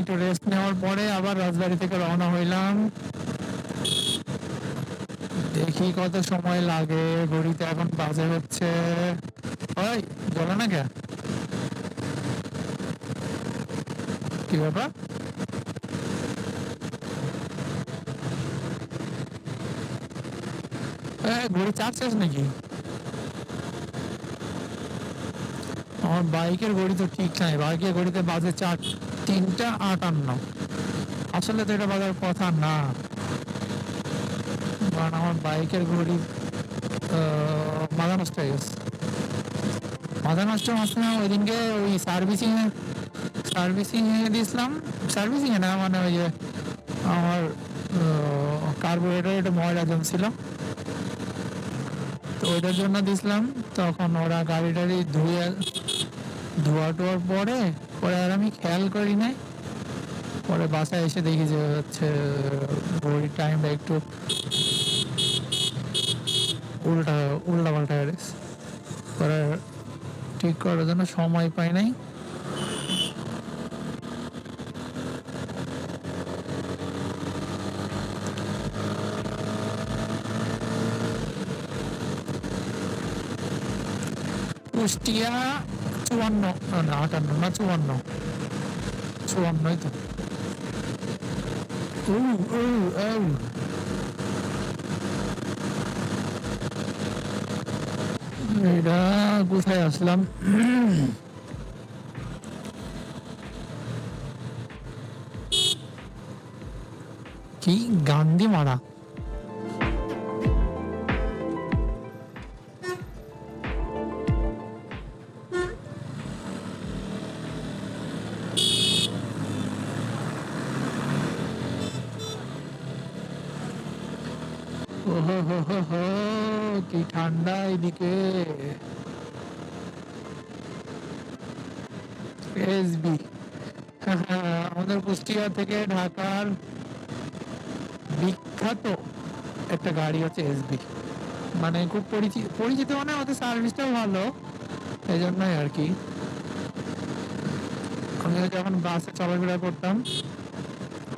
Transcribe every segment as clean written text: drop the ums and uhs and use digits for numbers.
একটু রেস্ট নেওয়ার পরে আবার রাজবাড়ি থেকে রওনা হইলাম। দেখি কত সময় লাগে, ঘড়িতে এখন বাজে হচ্ছে ওই বলো না কে কি ব্যাপার? ঘড়ি চার্জ শেষ নাকি? আমার বাইকের ঘড়ি তো ঠিক নাই, বাইকের ঘড়িতে বাজে 3টা 58। আসলে তো এটা বাজার কথা না, কারণ আমার বাইকের ঘড়ি মাথা নষ্ট হয়ে গেছে। মাথা নষ্ট হচ্ছে না, ওই দিনকে ওই সার্ভিসিং এ দিয়েছিলাম। সার্ভিসিং এ না, মানে ওই যে আমার কার্বোরেটর একটু ময়লা জমছিল, তো ওইটার জন্য দিয়েছিলাম। তখন ওরা গাড়ি টাড়ি ধোয়া টোয়ার পরে পরে আর আমি খেয়াল করি নাই। পরে বাসায় এসে দেখি যে হচ্ছে ঘড়ির টাইমটা একটু উল্টা উল্টা পাল্টা হয়ে গেছে। পরে ঠিক করার জন্য সময় পাই নাই। কুষ্টিয়া 54 না 58 না 54 তো। ও ও ও এটা কোথায় আসলাম? কি গান্ধী মারা? ওহো হো হো হো, কি ঠান্ডা এদিকে। এসবি আমাদের কুষ্টিয়া থেকে ঢাকার বিখ্যাত একটা গাড়ি হচ্ছে এসবি। মানে খুব পরিচিত, মানে ওদের সার্ভিসটাও ভালো, এই জন্যই আর কি। আমি যখন বাসে চলাফেরা করতাম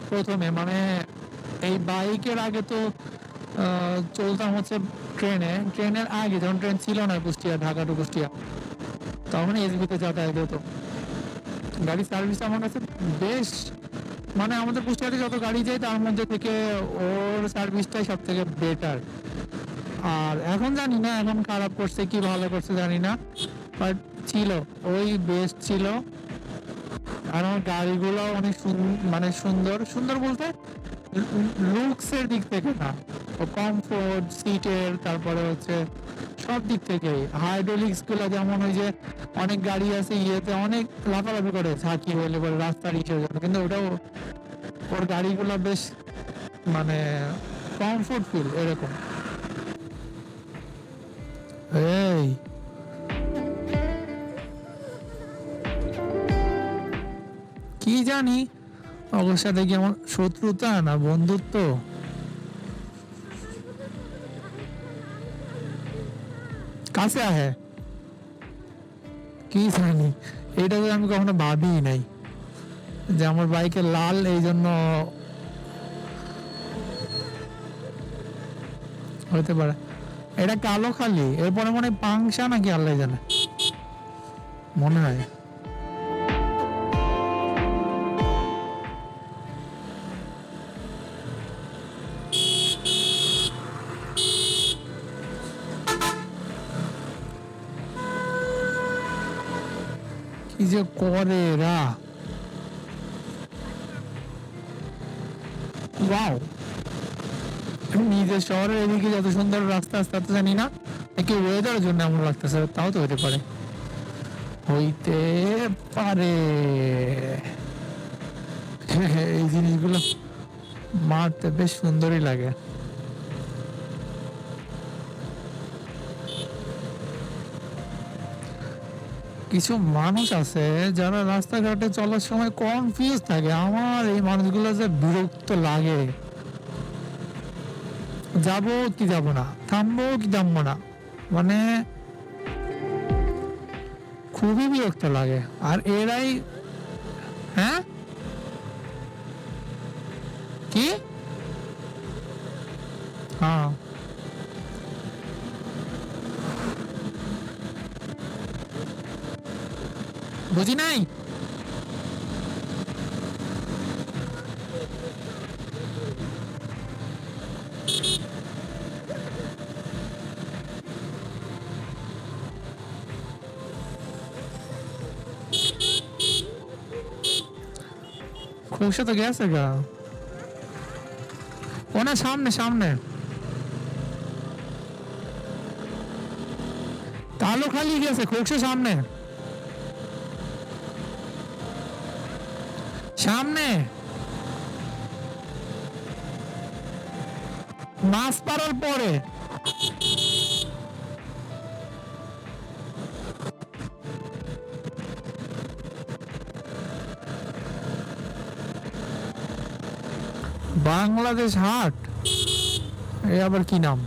প্রথমে, মানে এই বাইকের আগে তো চলতাম হচ্ছে ট্রেনের আগে, যখন ট্রেন ছিল না কুষ্টিয়া, ঢাকা টু কুষ্টিয়া, তখন এসবিতে যাতায়াত হতো। গাড়ির সার্ভিস আমার কাছে বেশ, মানে আমাদের কুষ্টিয়াতে যত গাড়ি যায় তার মধ্যে থেকে ওর সার্ভিসটাই সব থেকে বেটার। আর এখন জানি না এখন খারাপ করছে কি ভালো করছে জানি না, বাট ছিল, ওই বেস্ট ছিল। আর আমার গাড়িগুলো অনেক মানে সুন্দর সুন্দর বলতে লুকস এর দিক থেকে না, ও কমফোর্ট সিটের, তারপরে হচ্ছে সব দিক থেকে। হাইড্রোলিক্স গুলো যেমন ওই যে অনেক গাড়ি আছে ইয়েতে অনেক লাফালাফি করে ঝাঁকি হইলে পরে রাস্তার ইসের জন্য, কিন্তু ওটাও ওর গাড়িগুলো বেশ মানে কমফোর্ট ফিল এরকম। এই কি জানি ওর সাথে কি আমার শত্রুতা না বন্ধুত্ব, কাছে আহে কি জানি। এটা তো আমি কখনো ভাবি নাই যে আমার বাইকে লাল, এই জন্য হতে পারে। এটা কালো খালি, এরপরে মনে হয় পাংশা নাকি আল্লাহ জানে, মনে হয়। কি যে করে এরা, ওয়াও। নিজের শহরের এদিকে যত সুন্দর রাস্তা আসতে তো জানি না, নাকি ওয়েদারের জন্য এমন লাগতেছে, তাও তো হতে পারে, হইতে পারে। এই জিনিসগুলো মারতে বেশ সুন্দরই লাগে। কিছু মানুষ আছে যারা রাস্তাঘাটে চলার সময় কনফিউজ থাকে, আমার এই মানুষগুলো যে বিরক্ত লাগে। যাবো কি যাব না, থামবো কি থামবো না, মানে খুবই বিরক্ত লাগে। আর এরাই, হ্যাঁ কি? হ্যাঁ, বুঝি নাই। খোকসা তো গেছে গা। ও না, সামনে সামনে। তালো খালি গেছে, খোকসা সামনে সামনে। মাছ পাড়ার পরে। বাংলাদেশ হাট, এ আবার কি নাম?